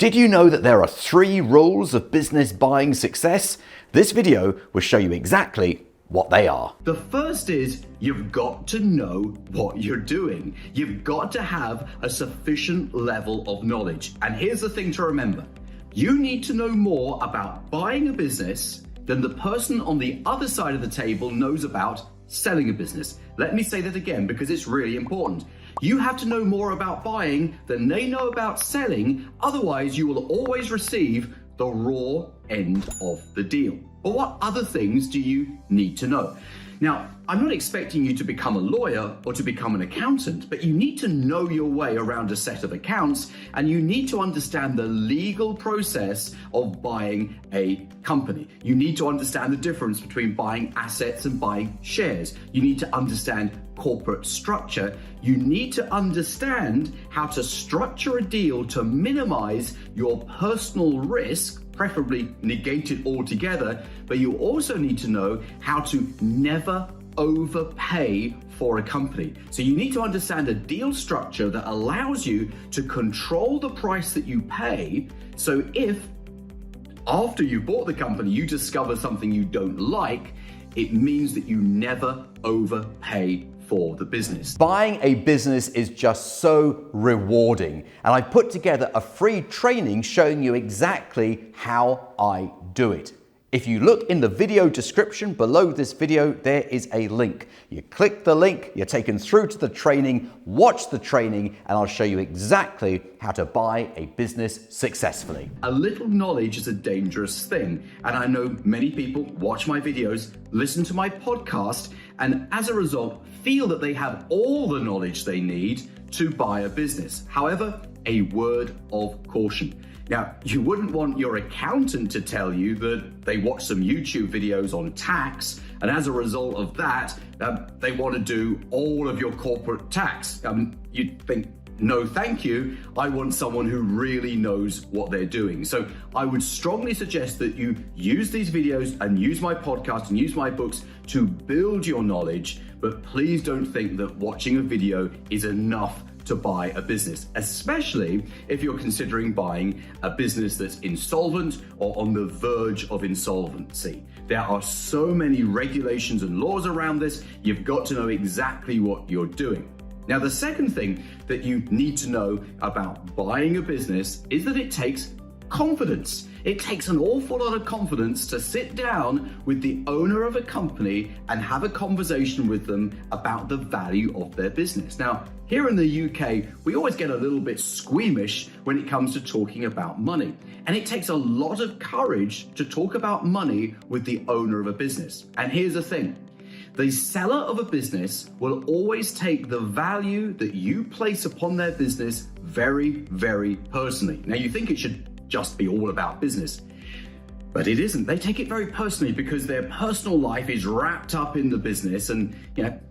Did you know that there are 3 rules of business buying success? This video will show you exactly what they are. The first is you've got to know what you're doing. You've got to have a sufficient level of knowledge. And here's the thing to remember. You need to know more about buying a business than the person on the other side of the table knows about selling a business. Let me say that again because it's really important. You have to know more about buying than they know about selling, otherwise you will always receive the raw end of the deal. But what other things do you need to know? Now, I'm not expecting you to become a lawyer or to become an accountant, but you need to know your way around a set of accounts, and you need to understand the legal process of buying a company. You need to understand the difference between buying assets and buying shares. You need to understand corporate structure. You need to understand how to structure a deal to minimize your personal risk, preferably negate it altogether, but you also need to know how to never overpay for a company. So you need to understand a deal structure that allows you to control the price that you pay. So if after you bought the company, you discover something you don't like, it means that you never overpay for the business. Buying a business is just so rewarding, and I put together a free training showing you exactly how I do it. If you look in the video description below this video, there is a link. You click the link, you're taken through to the training, watch the training, and I'll show you exactly how to buy a business successfully. A little knowledge is a dangerous thing, and I know many people watch my videos, listen to my podcast, and as a result, feel that they have all the knowledge they need to buy a business. However, a word of caution. Now, you wouldn't want your accountant to tell you that they watch some YouTube videos on tax, and as a result of that, they want to do all of your corporate tax. You'd think, no, thank you. I want someone who really knows what they're doing. So I would strongly suggest that you use these videos and use my podcast and use my books to build your knowledge, but please don't think that watching a video is enough to buy a business, especially if you're considering buying a business that's insolvent or on the verge of insolvency. There are so many regulations and laws around this, you've got to know exactly what you're doing. Now, the second thing that you need to know about buying a business is that it takes confidence. It takes an awful lot of confidence to sit down with the owner of a company and have a conversation with them about the value of their business. Now, here in the UK, we always get a little bit squeamish when it comes to talking about money. And it takes a lot of courage to talk about money with the owner of a business. And here's the thing. The seller of a business will always take the value that you place upon their business very, very personally. Now, you think it should just be all about business, but it isn't. They take it very personally because their personal life is wrapped up in the business. And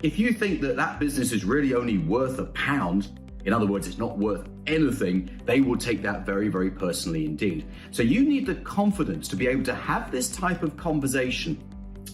if you think that that business is really only worth £1, in other words, it's not worth anything, they will take that very, very personally indeed. So you need the confidence to be able to have this type of conversation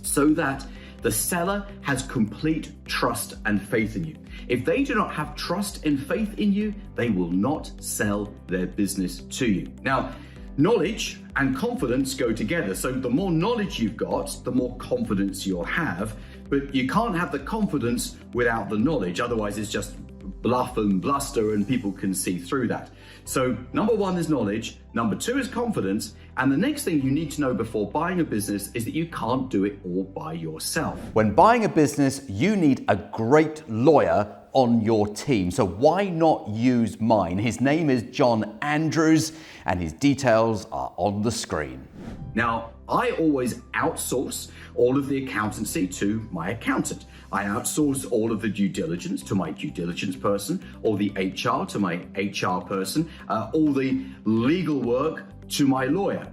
so that the seller has complete trust and faith in you. If they do not have trust and faith in you, they will not sell their business to you. Now, knowledge and confidence go together. So the more knowledge you've got, the more confidence you'll have. But you can't have the confidence without the knowledge. Otherwise, it's just bluff and bluster and people can see through that. So number 1 is knowledge. Number 2 is confidence. And the next thing you need to know before buying a business is that you can't do it all by yourself. When buying a business, you need a great lawyer on your team. So why not use mine? His name is John Andrews and his details are on the screen. Now, I always outsource all of the accountancy to my accountant. I outsource all of the due diligence to my due diligence person, or the HR to my HR person, all the legal work to my lawyer.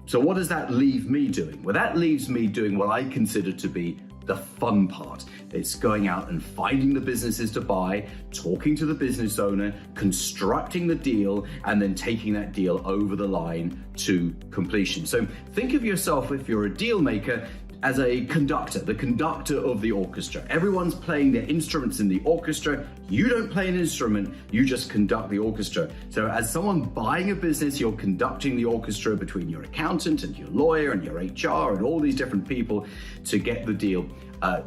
So what does that leave me doing? Well, that leaves me doing what I consider to be the fun part. It's going out and finding the businesses to buy, talking to the business owner, constructing the deal, and then taking that deal over the line to completion. So think of yourself, if you're a deal maker, as a conductor, the conductor of the orchestra. Everyone's playing their instruments in the orchestra. You don't play an instrument, you just conduct the orchestra. So as someone buying a business, you're conducting the orchestra between your accountant and your lawyer and your HR and all these different people to get the deal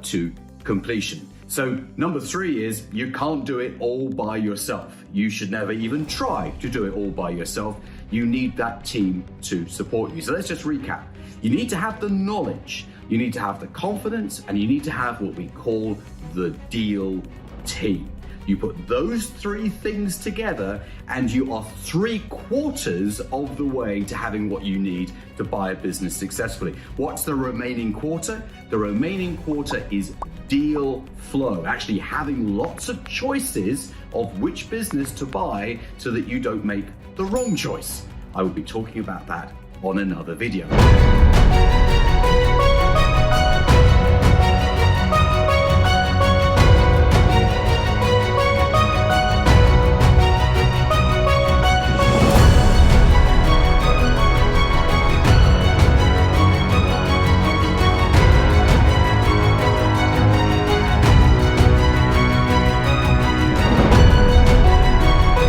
to completion. So number 3 is you can't do it all by yourself. You should never even try to do it all by yourself. You need that team to support you. So let's just recap. You need to have the knowledge, you need to have the confidence, and you need to have what we call the deal team. You put those 3 things together and you are 3/4 of the way to having what you need to buy a business successfully. What's the remaining quarter? The remaining quarter is deal flow, actually having lots of choices of which business to buy so that you don't make the wrong choice. I will be talking about that on another video.